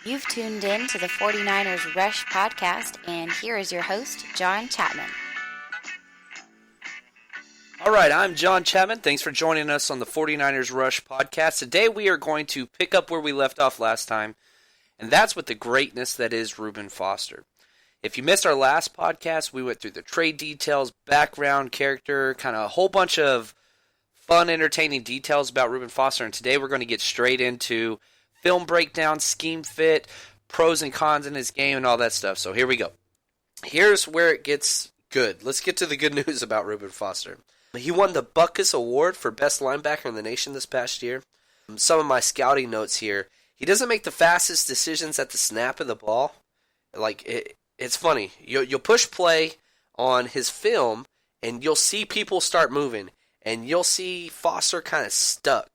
You've tuned in to the 49ers Rush podcast, and here is your host, John Chapman. All right, I'm John Chapman. Thanks for joining us on the 49ers Rush podcast. Today we are going to pick up where we left off last time, and that's with the greatness that is Reuban Foster. If you missed our last podcast, we went through the trade details, background, character, kind of a whole bunch of fun, entertaining details about Reuban Foster, and today we're going to get straight into film breakdown, scheme fit, pros and cons in his game, and all that stuff. So here we go. Here's where it gets good. Let's get to the good news about Reuban Foster. He won the Butkus Award for Best Linebacker in the nation this past year. Some of my scouting notes here. He doesn't make the fastest decisions at the snap of the ball. It's funny. You'll push play on his film, and you'll see people start moving, and you'll see Foster kind of stuck.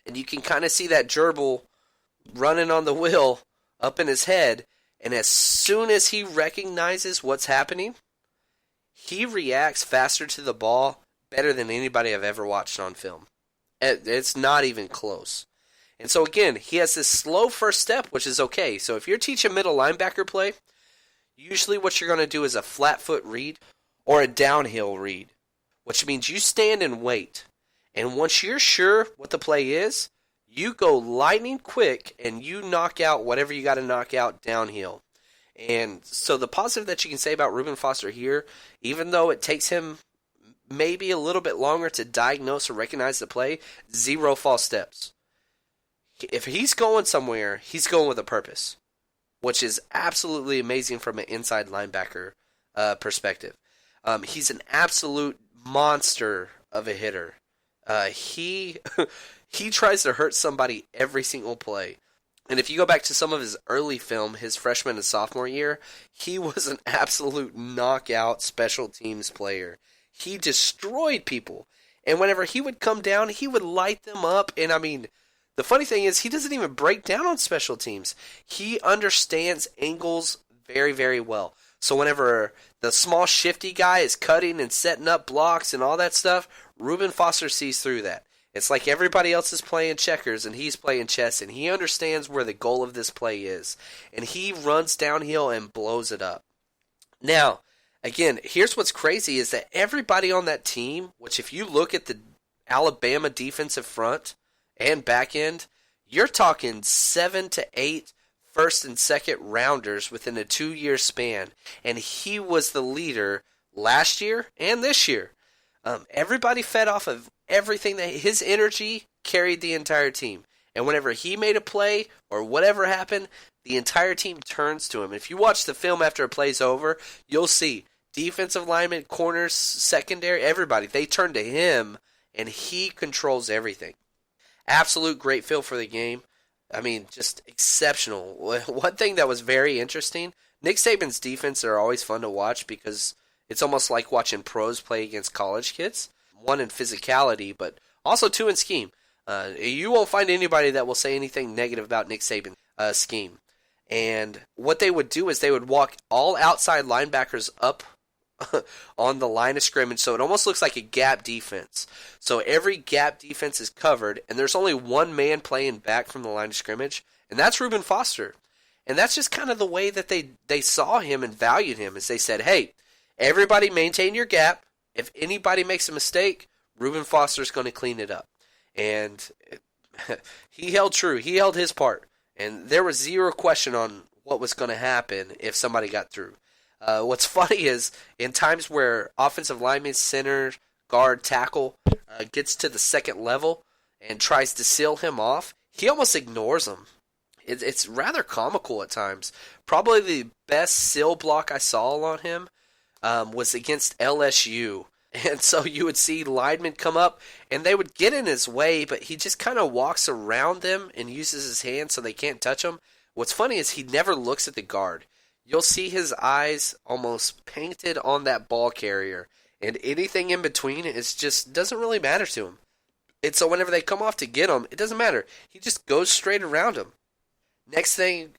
And you can kind of see that gerbil running on the wheel up in his head, and as soon as he recognizes what's happening, he reacts faster to the ball better than anybody I've ever watched on film. It's not even close. And so again, he has this slow first step, which is okay. So if you're teaching middle linebacker play, usually what you're going to do is a flat foot read or a downhill read, which means you stand and wait. And once you're sure what the play is, you go lightning quick and you knock out whatever you got to knock out downhill. And so the positive that you can say about Reuban Foster here, even though it takes him maybe a little bit longer to diagnose or recognize the play, 0 false steps. If he's going somewhere, he's going with a purpose, which is absolutely amazing from an inside linebacker perspective. He's an absolute monster of a hitter. He tries to hurt somebody every single play. And if you go back to some of his early film, his freshman and sophomore year, he was an absolute knockout special teams player. He destroyed people. And whenever he would come down, he would light them up. And I mean, the funny thing is, he doesn't even break down on special teams. He understands angles very, very well. So whenever the small shifty guy is cutting and setting up blocks and all that stuff, Reuban Foster sees through that. It's like everybody else is playing checkers and he's playing chess, and he understands where the goal of this play is. And he runs downhill and blows it up. Now, again, here's what's crazy is that everybody on that team, which if you look at the Alabama defensive front and back end, you're talking 7 to 8 first and second rounders within a 2-year span. And he was the leader last year and this year. Everybody fed off of everything that his energy carried the entire team. And whenever he made a play or whatever happened, the entire team turns to him. If you watch the film after a play's over, you'll see defensive linemen, corners, secondary, everybody, they turn to him, and he controls everything. Absolute great feel for the game. I mean, just exceptional. One thing that was very interesting, Nick Saban's defense are always fun to watch because it's almost like watching pros play against college kids. 1 in physicality, but also 2 in scheme. You won't find anybody that will say anything negative about Nick Saban's scheme. And what they would do is they would walk all outside linebackers up on the line of scrimmage, so it almost looks like a gap defense. So every gap defense is covered, and there's only one man playing back from the line of scrimmage, and that's Reuban Foster. And that's just kind of the way that they saw him and valued him, is they said, hey, everybody maintain your gap. If anybody makes a mistake, Reuban Foster's going to clean it up. And he held true. He held his part. And there was 0 question on what was going to happen if somebody got through. What's funny is in times where offensive lineman, center, guard, tackle gets to the second level and tries to seal him off, he almost ignores them. It's rather comical at times. Probably the best seal block I saw on him was against LSU. And so you would see linemen come up, and they would get in his way, but he just kind of walks around them and uses his hands so they can't touch him. What's funny is he never looks at the guard. You'll see his eyes almost painted on that ball carrier, and anything in between is just doesn't really matter to him. And so whenever they come off to get him, it doesn't matter. He just goes straight around him. Next thing,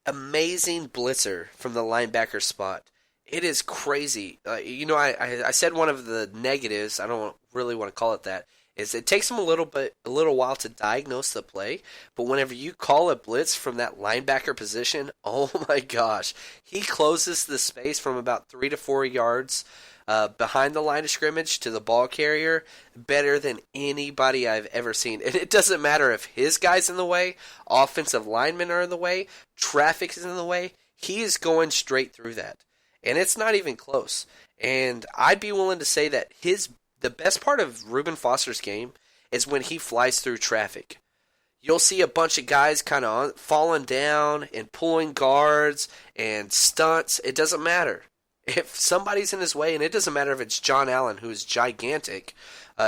amazing blitzer from the linebacker spot. It is crazy. I said one of the negatives, I don't really want to call it that, is it takes him a little while to diagnose the play, but whenever you call a blitz from that linebacker position, oh my gosh, he closes the space from about 3 to 4 yards behind the line of scrimmage to the ball carrier better than anybody I've ever seen. And it doesn't matter if his guy's in the way, offensive linemen are in the way, traffic is in the way, he is going straight through that. And it's not even close. And I'd be willing to say that the best part of Reuban Foster's game is when he flies through traffic. You'll see a bunch of guys kind of falling down and pulling guards and stunts. It doesn't matter. If somebody's in his way, and it doesn't matter if it's John Allen, who is gigantic,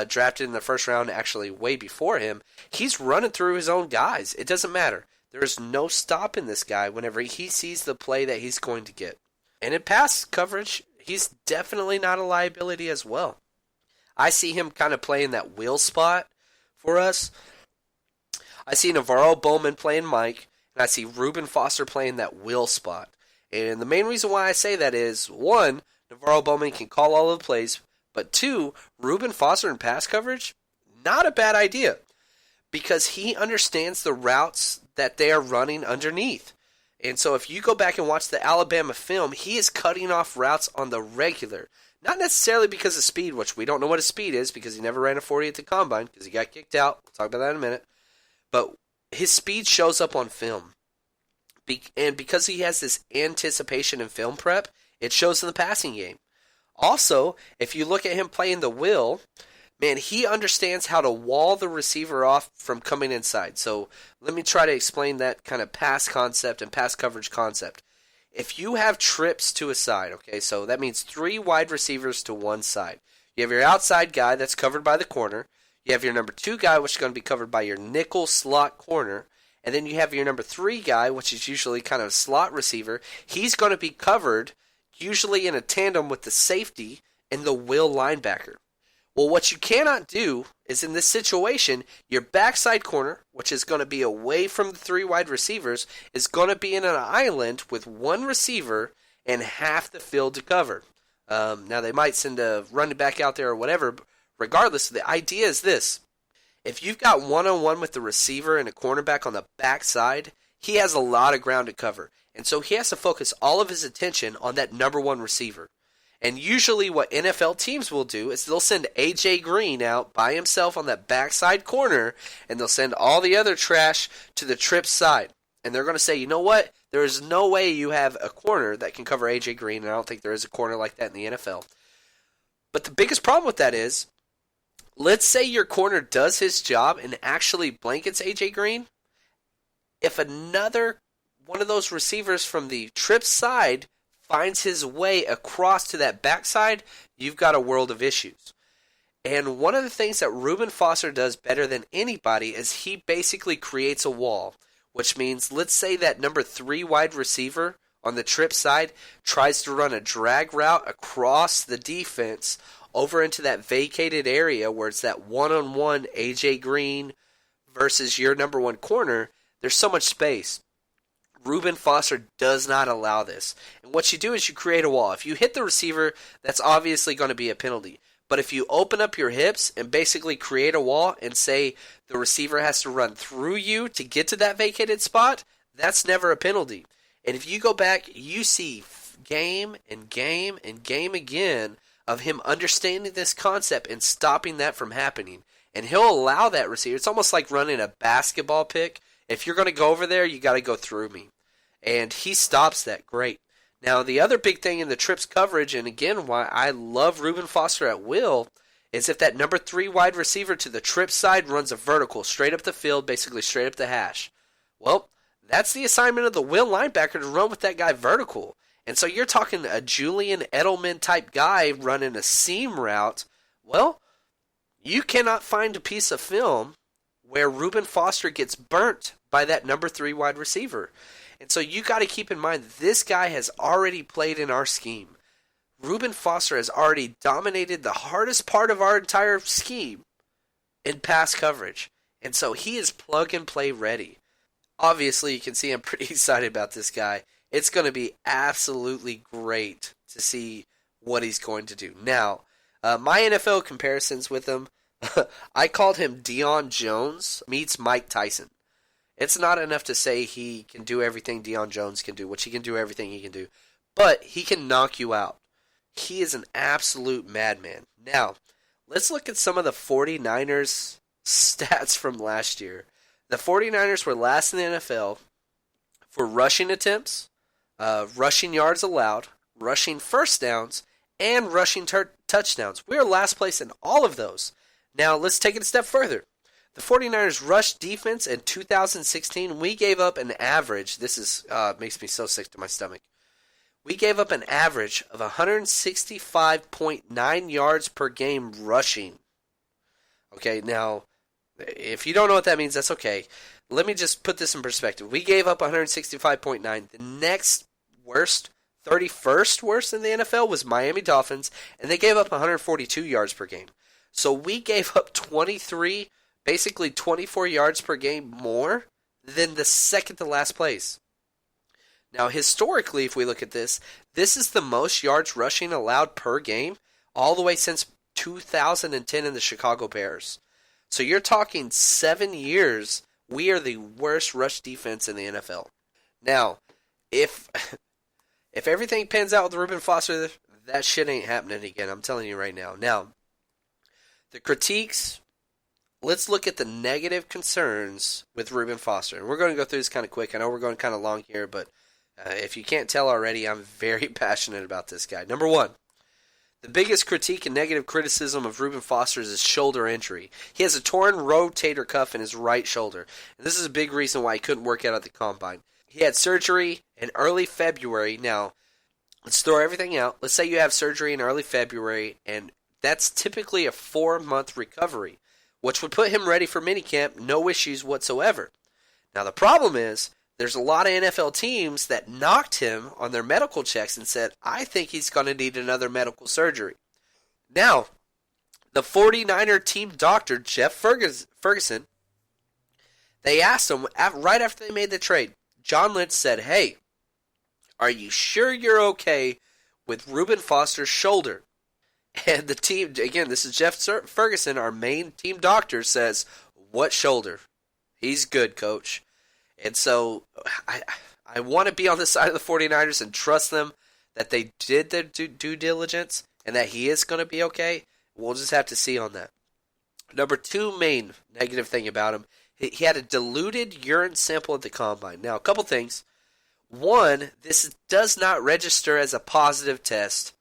drafted in the first round actually way before him, he's running through his own guys. It doesn't matter. There's no stopping this guy whenever he sees the play that he's going to get. And in pass coverage, he's definitely not a liability as well. I see him kind of playing that will spot for us. I see Navarro Bowman playing Mike, and I see Reuban Foster playing that will spot. And the main reason why I say that is, one, Navarro Bowman can call all of the plays, but two, Reuban Foster in pass coverage, not a bad idea, because he understands the routes that they are running underneath. And so if you go back and watch the Alabama film, he is cutting off routes on the regular. Not necessarily because of speed, which we don't know what his speed is because he never ran a 40 at the combine because he got kicked out. We'll talk about that in a minute. But his speed shows up on film. And because he has this anticipation in film prep, it shows in the passing game. Also, if you look at him playing the will, man, he understands how to wall the receiver off from coming inside. So let me try to explain that kind of pass concept and pass coverage concept. If you have trips to a side, okay, so that means 3 wide receivers to one side. You have your outside guy that's covered by the corner. You have your number 2 guy, which is going to be covered by your nickel slot corner. And then you have your number 3 guy, which is usually kind of a slot receiver. He's going to be covered usually in a tandem with the safety and the will linebacker. Well, what you cannot do is in this situation, your backside corner, which is going to be away from the 3 wide receivers, is going to be in an island with 1 receiver and half the field to cover. Now, they might send a running back out there or whatever. But regardless, the idea is this. If you've got one-on-one with the receiver and a cornerback on the backside, he has a lot of ground to cover. And so he has to focus all of his attention on that number 1 receiver. And usually what NFL teams will do is they'll send A.J. Green out by himself on that backside corner, and they'll send all the other trash to the trip side. And they're going to say, you know what? There is no way you have a corner that can cover A.J. Green, and I don't think there is a corner like that in the NFL. But the biggest problem with that is, let's say your corner does his job and actually blankets A.J. Green. If another one of those receivers from the trip side finds his way across to that backside, you've got a world of issues. And one of the things that Reuban Foster does better than anybody is he basically creates a wall, which means let's say that number 3 wide receiver on the trip side tries to run a drag route across the defense over into that vacated area where it's that one-on-one A.J. Green versus your number 1 corner. There's so much space. Reuban Foster does not allow this. And what you do is you create a wall. If you hit the receiver, that's obviously going to be a penalty. But if you open up your hips and basically create a wall and say the receiver has to run through you to get to that vacated spot, that's never a penalty. And if you go back, you see game and game and game again of him understanding this concept and stopping that from happening. And he'll allow that receiver. It's almost like running a basketball pick. If you're going to go over there, you got to go through me. And he stops that great. Now, the other big thing in the trips coverage, and again, why I love Reuban Foster at will, is if that number 3 wide receiver to the trip side runs a vertical straight up the field, basically straight up the hash. Well, that's the assignment of the will linebacker to run with that guy vertical. And so you're talking a Julian Edelman type guy running a seam route. Well, you cannot find a piece of film where Reuban Foster gets burnt by that number 3 wide receiver. And so you got to keep in mind, this guy has already played in our scheme. Reuban Foster has already dominated the hardest part of our entire scheme in pass coverage. And so he is plug and play ready. Obviously, you can see I'm pretty excited about this guy. It's going to be absolutely great to see what he's going to do. Now, my NFL comparisons with him, I called him Deion Jones meets Mike Tyson. It's not enough to say he can do everything Deion Jones can do, which he can do everything he can do, but he can knock you out. He is an absolute madman. Now, let's look at some of the 49ers stats from last year. The 49ers were last in the NFL for rushing attempts, rushing yards allowed, rushing first downs, and rushing touchdowns. We are last place in all of those. Now, let's take it a step further. The 49ers rush defense in 2016, we gave up an average. This is makes me so sick to my stomach. We gave up an average of 165.9 yards per game rushing. Okay, now, if you don't know what that means, that's okay. Let me just put this in perspective. We gave up 165.9. The next worst, 31st worst in the NFL was Miami Dolphins, and they gave up 142 yards per game. So we gave up 23, basically 24 yards per game more than the second to last place. Now, historically, if we look at this is the most yards rushing allowed per game all the way since 2010 in the Chicago Bears. So you're talking 7 years, we are the worst rush defense in the NFL. Now, if everything pans out with Reuban Foster, that shit ain't happening again. I'm telling you right now. Now, the critiques, let's look at the negative concerns with Reuban Foster. And we're going to go through this kind of quick. I know we're going kind of long here, but if you can't tell already, I'm very passionate about this guy. Number one, the biggest critique and negative criticism of Reuban Foster is his shoulder injury. He has a torn rotator cuff in his right shoulder, and this is a big reason why he couldn't work out at the combine. He had surgery in early February. Now, let's throw everything out. Let's say you have surgery in early February, and that's typically a 4-month recovery, which would put him ready for minicamp, no issues whatsoever. Now, the problem is, there's a lot of NFL teams that knocked him on their medical checks and said, I think he's going to need another medical surgery. Now, the 49er team doctor, Jeff Ferguson, they asked him, right after they made the trade, John Lynch said, hey, are you sure you're okay with Reuban Foster's shoulder? And the team, again, this is Jeff Ferguson, our main team doctor, says, what shoulder? He's good, coach. And so I want to be on the side of the 49ers and trust them that they did their due diligence and that he is going to be okay. We'll just have to see on that. Number two main negative thing about him, he had a diluted urine sample at the combine. Now, a couple things. One, this does not register as a positive test,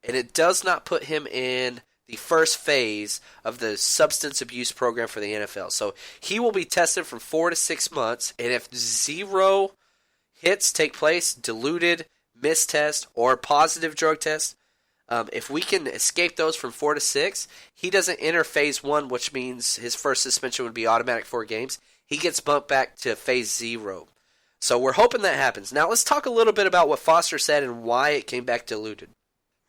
and it does not put him in the first phase of the substance abuse program for the NFL. So he will be tested for 4 to 6 months, and if 0 hits take place, diluted, missed test, or positive drug test, if we can escape those from 4 to 6, he doesn't enter phase 1, which means his first suspension would be automatic 4 games. He gets bumped back to phase 0. So we're hoping that happens. Now let's talk a little bit about what Foster said and why it came back diluted.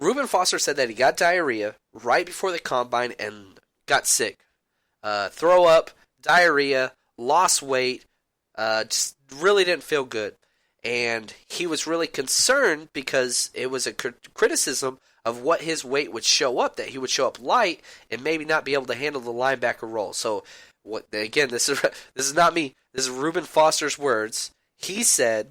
Reuban Foster said that he got diarrhea right before the combine and got sick. Throw up, diarrhea, lost weight, just really didn't feel good. And he was really concerned because it was a criticism of what his weight would show up, that he would show up light and maybe not be able to handle the linebacker role. So, again, this is not me. This is Reuban Foster's words. He said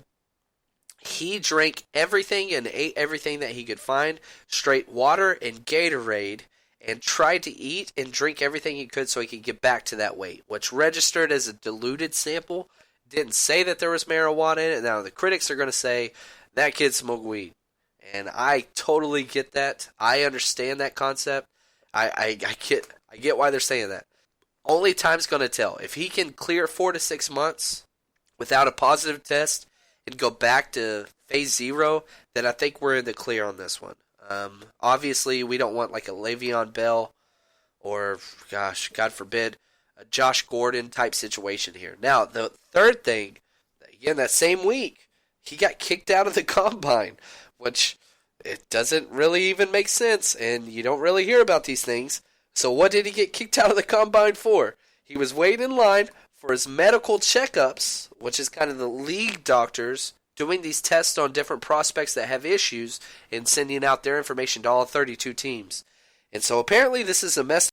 he drank everything and ate everything that he could find, straight water and Gatorade, and tried to eat and drink everything he could so he could get back to that weight, which registered as a diluted sample. Didn't say that there was marijuana in it. Now, the critics are going to say, that kid smoked weed. And I totally get that. I understand that concept. I get why they're saying that. Only time's going to tell. If he can clear 4 to 6 months without a positive test and go back to phase 0, then I think we're in the clear on this one. Obviously, we don't want like a Le'Veon Bell or, gosh, God forbid, a Josh Gordon type situation here. Now, the third thing, again, that same week, he got kicked out of the combine, which it doesn't really even make sense, and you don't really hear about these things. So what did he get kicked out of the combine for? He was waiting in line for his medical checkups, which is kind of the league doctors doing these tests on different prospects that have issues and sending out their information to all 32 teams. And so apparently this is a messed